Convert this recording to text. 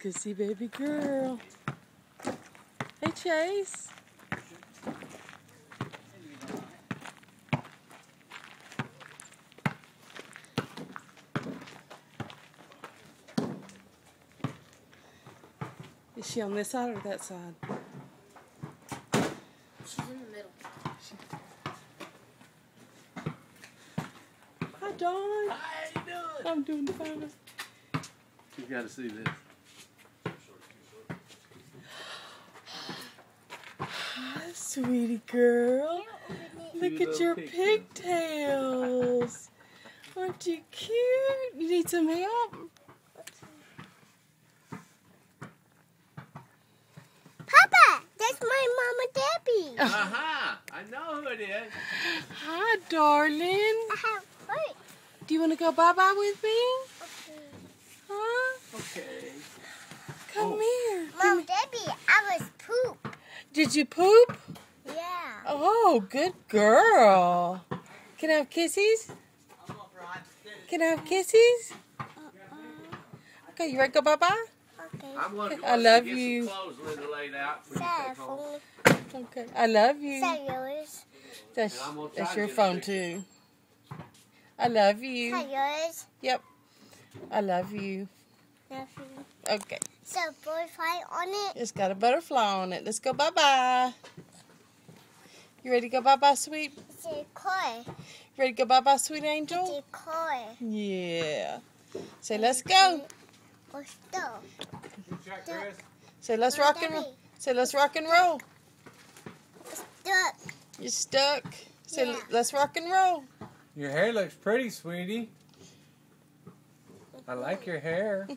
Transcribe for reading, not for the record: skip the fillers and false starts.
Kissy baby girl. Hey, Chase. Is she on this side or that side? She's in the middle. Hi, Dawn. How you doing? I'm doing fine. You gotta see this. Hi, sweetie girl. Look at your pigtails. Aren't you cute? You need some help? Papa, that's my Mama Debbie. Aha! I know who it is. Hi, darling. Wait. Do you want to go bye-bye with me? Okay. Huh? Okay. Come here. Mama Debbie, I was poop. Did you poop? Yeah. Oh, good girl. Can I have kisses? Can I have kisses? Okay, you ready to go bye-bye? Okay. I'm gonna go I love get you. some clothes Linda laid out for you to take home. Okay, I love you. Is that yours? That's, And I'm gonna try that's to your get a phone picture. too. I love Is you. that yours? Yep. I love you. Nothing. Okay. So butterfly on it? It's got a butterfly on it. Let's go bye-bye. You ready to go bye-bye, sweet? It's a koi. Ready to go bye-bye, sweet It's angel? a koi. Yeah. Say, let's go. Or stove. Say, let's rock and roll. Say, let's rock and roll. Stuck. You're stuck. Say, Yeah. let's rock and roll. Your hair looks pretty, sweetie. I like your hair.